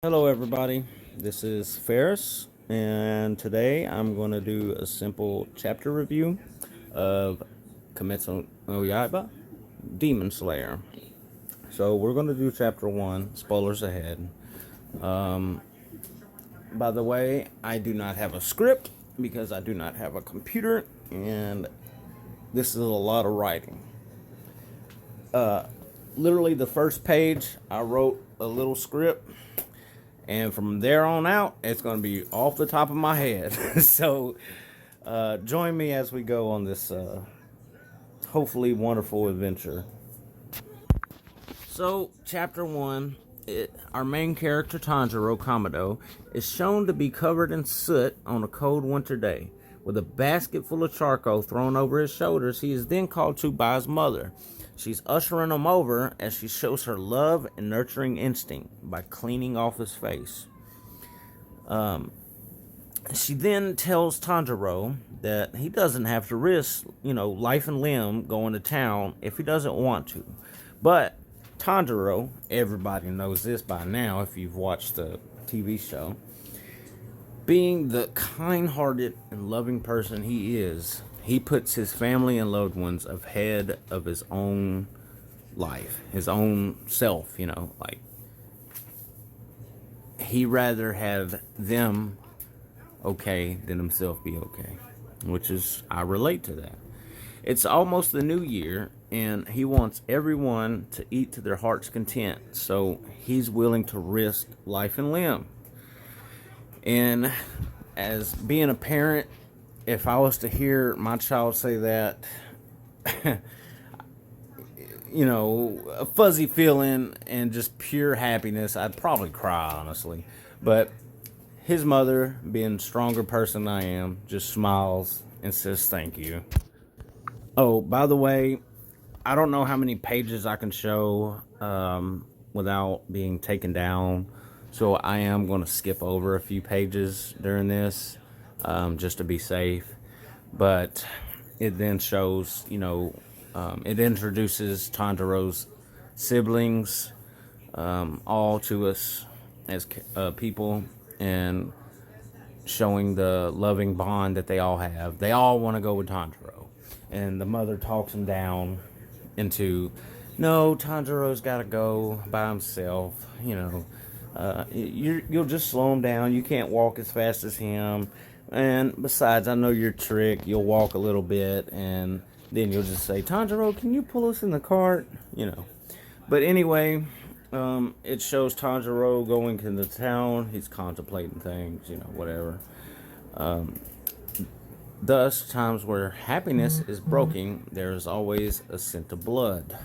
Hello, everybody. This is Ferris, and today I'm going to do a simple chapter review of Kimetsu no Yaiba, Demon Slayer. So we're going to do chapter one. Spoilers ahead. By the way, I do not have a script because I do not have a computer, and this is a lot of writing. Literally, the first page, I wrote a little script. And from there on out, it's going to be off the top of my head. So join me as we go on this hopefully wonderful adventure. So, chapter one, our main character, Tanjiro Kamado, is shown to be covered in soot on a cold winter day. With a basket full of charcoal thrown over his shoulders, he is then called to by his mother. She's ushering him over as she shows her love and nurturing instinct by cleaning off his face. She then tells Tanjiro that he doesn't have to risk, life and limb going to town if he doesn't want to. But Tanjiro, everybody knows this by now if you've watched the TV show, being the kind-hearted and loving person he is, he puts his family and loved ones ahead of his own life, his own self, like he rather have them okay than himself be okay, which is, I relate to that. It's almost the new year, and he wants everyone to eat to their heart's content, so he's willing to risk life and limb. And as being a parent, if I was to hear my child say that, a fuzzy feeling and just pure happiness, I'd probably cry, honestly. But his mother, being a stronger person than I am, just smiles and says thank you. Oh, by the way, I don't know how many pages I can show without being taken down. So I am going to skip over a few pages during this just to be safe. But it then shows, it introduces Tanjiro's siblings all to us as people, and showing the loving bond that they all have. They all want to go with Tanjiro. And the mother talks him down into, no, Tanjiro's got to go by himself, you'll just slow him down. You can't walk as fast as him. And besides, I know your trick. You'll walk a little bit, and then you'll just say, Tanjiro, can you pull us in the cart? But anyway, it shows Tanjiro going to the town. He's contemplating things, whatever. Thus, times where happiness is broken, there is always a scent of blood.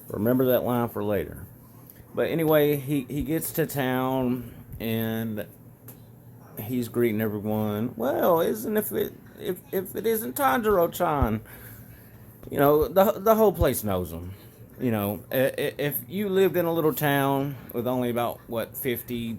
Remember that line for later. But anyway, he gets to town, and he's greeting everyone. Well, isn't if it isn't Tanjiro-chan? The whole place knows him. If you lived in a little town with only about 50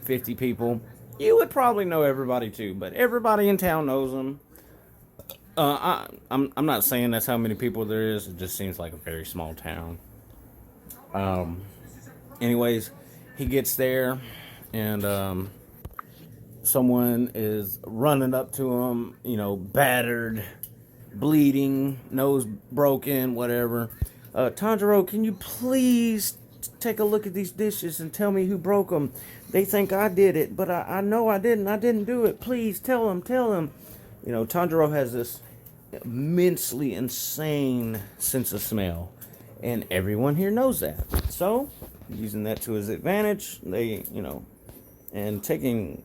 people, you would probably know everybody too. But everybody in town knows him. I'm not saying that's how many people there is. It just seems like a very small town. Anyways, he gets there, and someone is running up to him, battered, bleeding, nose broken, whatever. Tanjiro, can you please take a look at these dishes and tell me who broke them? They think I did it, but I know I didn't. I didn't do it. Please tell them. Tanjiro has this immensely insane sense of smell, and everyone here knows that. So, using that to his advantage, they, and taking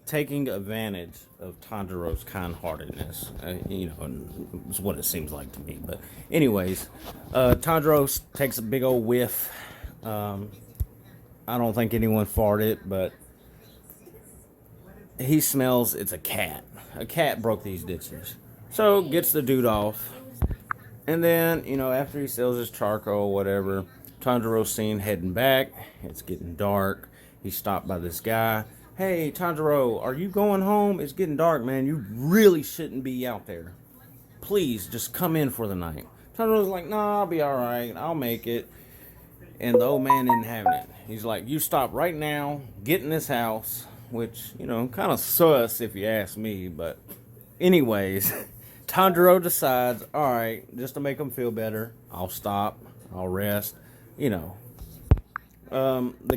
taking advantage of Tanjiro's kind-heartedness, is what it seems like to me. But anyways, Tanjiro takes a big old whiff. I don't think anyone farted, but he smells it's a cat. A cat broke these dishes. So, gets the dude off. And then, after he sells his charcoal, whatever, Tanjiro's seen heading back. It's getting dark. He's stopped by this guy. Hey, Tanjiro, are you going home? It's getting dark, man. You really shouldn't be out there. Please, just come in for the night. Tanjiro's like, nah, I'll be alright. I'll make it. And the old man isn't having it. He's like, you stop right now, get in this house. Which, kind of sus if you ask me. But anyways, Tanjiro decides, alright, just to make him feel better, I'll stop. I'll rest. The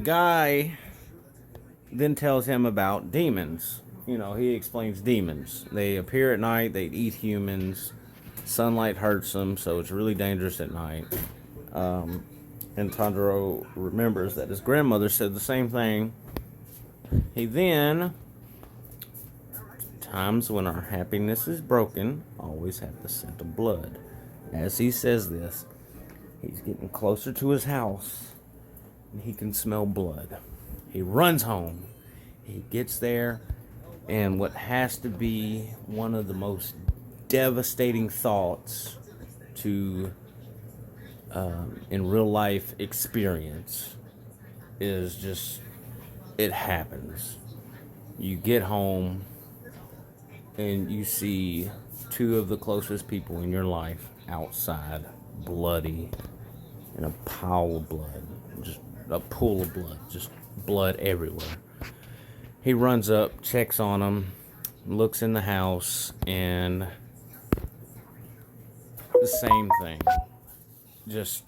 guy then tells him about demons. He explains demons. They appear at night, they eat humans. Sunlight hurts them, so it's really dangerous at night. And Tanjiro remembers that his grandmother said the same thing. He then, times when our happiness is broken, always have the scent of blood. As he says this, he's getting closer to his house, and he can smell blood. He runs home. He gets there, and what has to be one of the most devastating thoughts to in real life experience is just, it happens. You get home and you see two of the closest people in your life outside, bloody, in a pile of blood, just a pool of blood, just blood everywhere. He runs up, checks on them, looks in the house, and the same thing. Just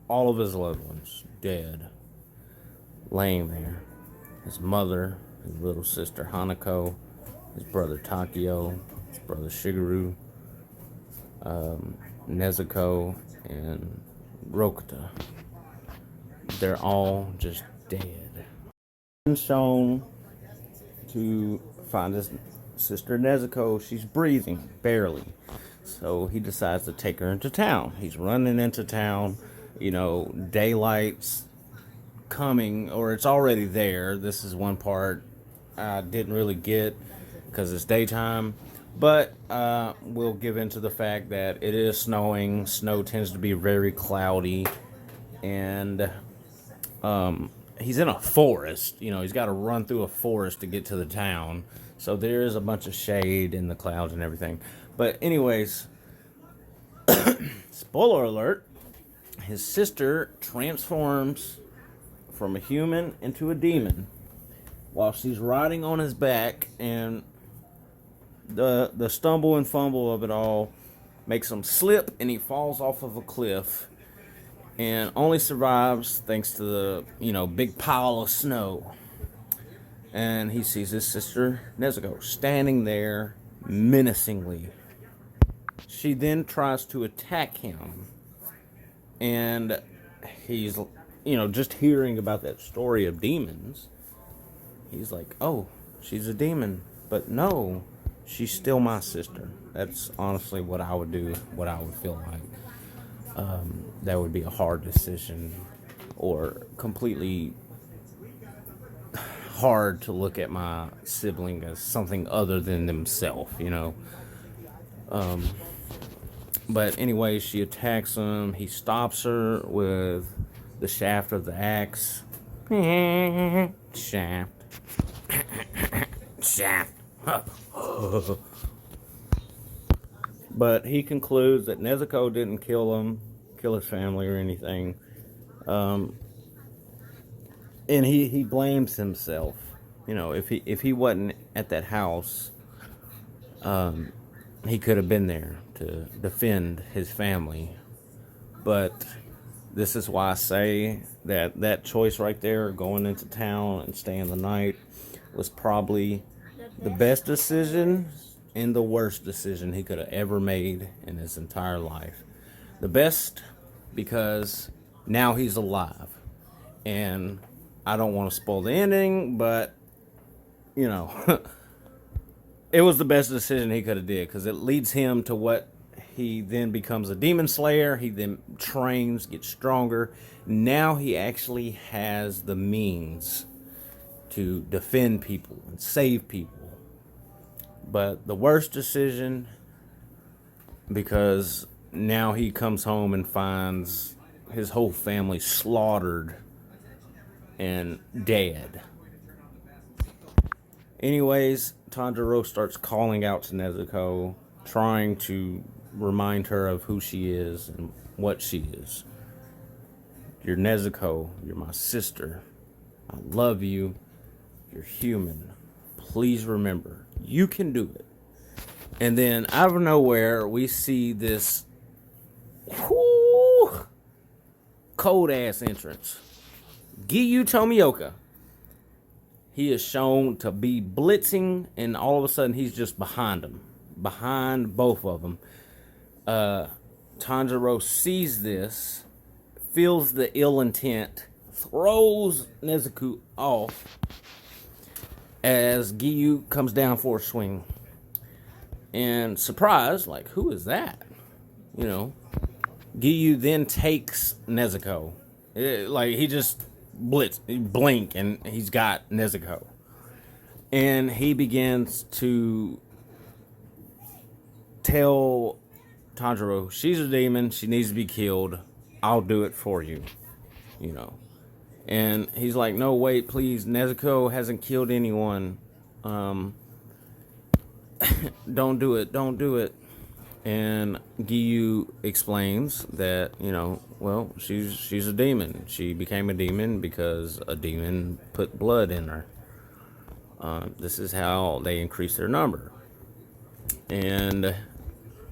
all of his loved ones dead, laying there. His mother, his little sister Hanako, his brother Takio, his brother Shigeru, Nezuko, and Rokuta. They're all just dead. And shown to find his sister Nezuko. She's breathing, barely. So he decides to take her into town. He's running into town. Daylight's coming, or it's already there. This is one part I didn't really get because it's daytime. But we'll give into the fact that it is snowing. Snow tends to be very cloudy. And he's in a forest. He's got to run through a forest to get to the town. So there is a bunch of shade in the clouds and everything. But anyways, spoiler alert, his sister transforms from a human into a demon while she's riding on his back, and the stumble and fumble of it all makes him slip, and he falls off of a cliff and only survives thanks to the big pile of snow. And he sees his sister Nezuko standing there menacingly. She then tries to attack him, and he's just hearing about that story of demons, he's like, oh, she's a demon. But no, she's still my sister. That's honestly what I would do, what I would feel like. That would be a hard decision, or completely hard to look at my sibling as something other than themselves, But anyway, she attacks him. He stops her with the shaft of the axe. Shaft. Shaft. But he concludes that Nezuko didn't kill his family or anything. And he blames himself. If he wasn't at that house, he could have been there to defend his family. But this is why I say that choice right there, going into town and staying the night, was probably the best decision and the worst decision he could have ever made in his entire life. The best because now he's alive. And I don't want to spoil the ending, but, it was the best decision he could have did, because it leads him to what he then becomes, a demon slayer. He then trains, gets stronger. Now he actually has the means to defend people and save people. But the worst decision, because now he comes home and finds his whole family slaughtered and dead. Anyways, Tanjiro starts calling out to Nezuko, trying to remind her of who she is and what she is. You're Nezuko. You're my sister. I love you. You're human. Please remember, you can do it. And then out of nowhere, we see this cold ass entrance. Giyu Tomioka. He is shown to be blitzing, and all of a sudden he's just behind them. Behind both of them. Tanjiro sees this, feels the ill intent, throws Nezuko off as Giyu comes down for a swing. And surprise, like, who is that? You know, Giyu then takes Nezuko. Like, he just blink, and he's got Nezuko. And he begins to tell Tanjiro, she's a demon, she needs to be killed, I'll do it for you, you know. And he's like, no, wait, please, Nezuko hasn't killed anyone. Don't do it. And Giyu explains that, you know, well, she's a demon. She became a demon because a demon put blood in her. This is how they increase their number. And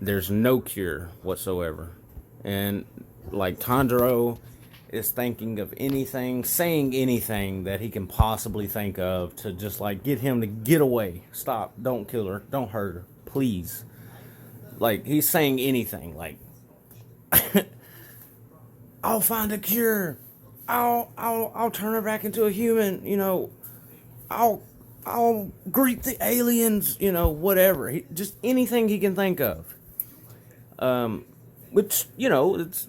there's no cure whatsoever. And like Tanjiro is thinking of anything, saying anything that he can possibly think of to just like get him to get away. Stop. Don't kill her. Don't hurt her. Please. Like, he's saying anything. Like, I'll find a cure. I'll turn her back into a human. You know, I'll greet the aliens. You know, whatever. Just anything he can think of. Which, you know, it's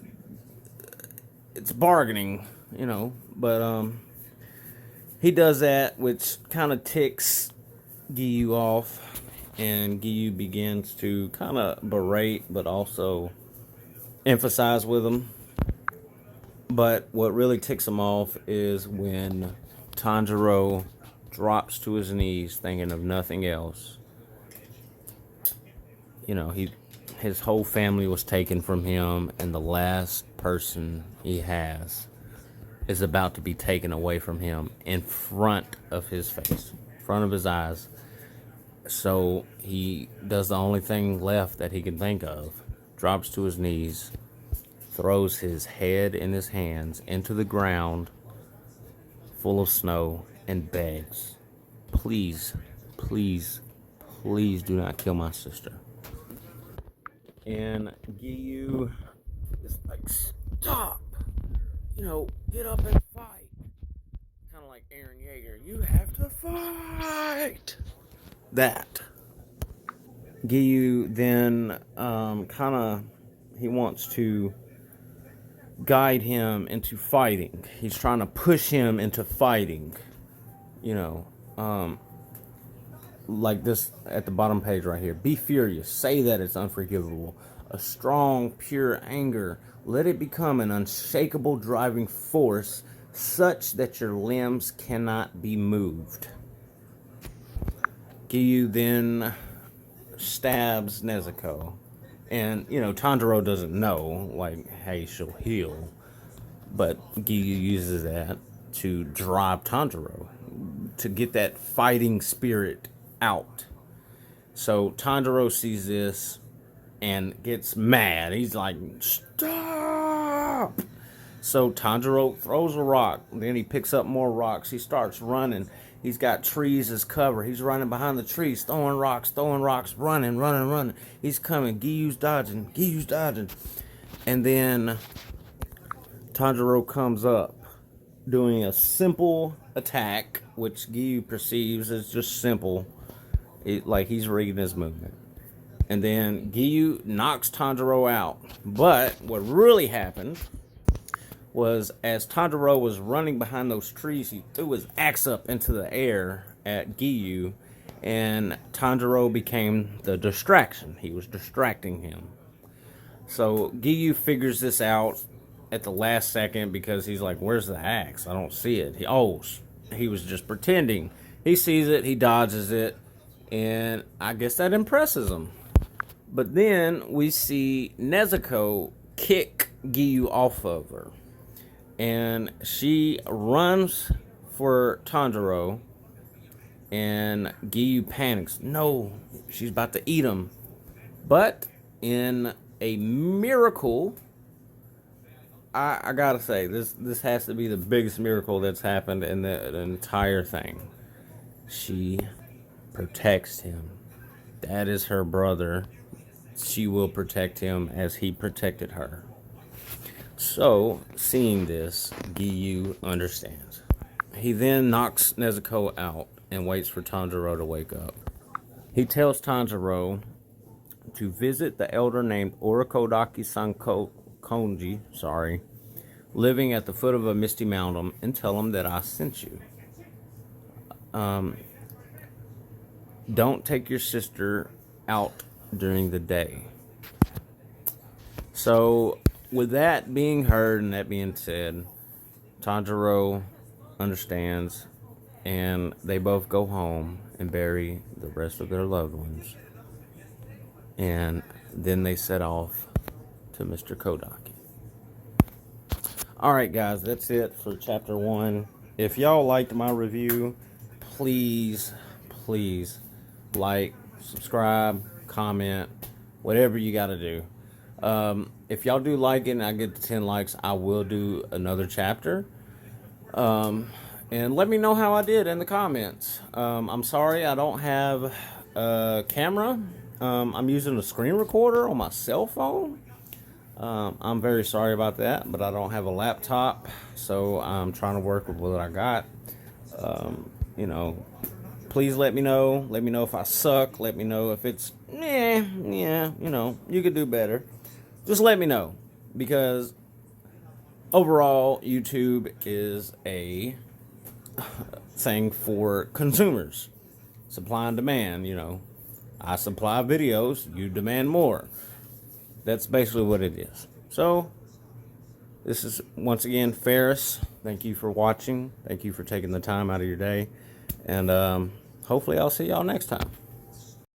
bargaining, you know, but he does that, which kind of ticks Giyu off, and Giyu begins to kind of berate, but also emphasize with him. But what really ticks him off is when Tanjiro drops to his knees, thinking of nothing else. You know, his whole family was taken from him, and the last person he has is about to be taken away from him in front of his face, in front of his eyes. So he does the only thing left that he can think of, drops to his knees, throws his head in his hands into the ground full of snow, and begs, please, please, please do not kill my sister. And Giyu is like, stop! You know, get up and fight. Kind of like Eren Yeager, you have to fight! That. Giyu then he wants to guide him into fighting. He's trying to push him into fighting. You know, like this at the bottom page right here. Be furious. Say that it's unforgivable. A strong, pure anger. Let it become an unshakable driving force such that your limbs cannot be moved. Giyu then stabs Nezuko. And, you know, Tanjiro doesn't know, like, hey, she'll heal. But Giyu uses that to drive Tanjiro, to get that fighting spirit out. So Tanjiro sees this and gets mad. He's like, stop! So Tanjiro throws a rock. Then he picks up more rocks. He starts running. He's got trees as cover. He's running behind the trees, throwing rocks, running. He's coming. Giyu's dodging. And then Tanjiro comes up, doing a simple attack, which Giyu perceives as just simple. Like he's rigging his movement. And then Giyu knocks Tanjiro out. But what really happened was, as Tanjiro was running behind those trees, he threw his axe up into the air at Giyu, and Tanjiro became the distraction. He was distracting him. So Giyu figures this out at the last second because he's like, where's the axe? I don't see it. He was just pretending. He sees it, he dodges it, and I guess that impresses him. But then we see Nezuko kick Giyu off of her. And she runs for Tanjiro. And Giyu panics. No, she's about to eat him. But in a miracle, I gotta say, this has to be the biggest miracle that's happened in the entire thing. She protects him. That is her brother. She will protect him as he protected her. So, seeing this, Giyu understands. He then knocks Nezuko out and waits for Tanjiro to wake up. He tells Tanjiro to visit the elder named Orokodaki Sanko Konji, living at the foot of a misty mountain, and tell him that I sent you. Don't take your sister out during the day. So, with that being heard and that being said, Tanjiro understands, and they both go home and bury the rest of their loved ones. And then they set off to Mr. Kodaki. Alright guys, that's it for chapter 1. If y'all liked my review, please like, subscribe, comment, whatever you gotta do. If y'all do like it and I get to 10 likes, I will do another chapter. And let me know how I did in the comments. I'm sorry I don't have a camera. I'm using a screen recorder on my cell phone. I'm very sorry about that, but I don't have a laptop, so I'm trying to work with what I got. Please let me know. Let me know if I suck. Let me know if it's, you could do better. Just let me know, because overall, YouTube is a thing for consumers. Supply and demand, I supply videos, you demand more. That's basically what it is. So, this is, once again, Ferris. Thank you for watching. Thank you for taking the time out of your day. And hopefully I'll see y'all next time.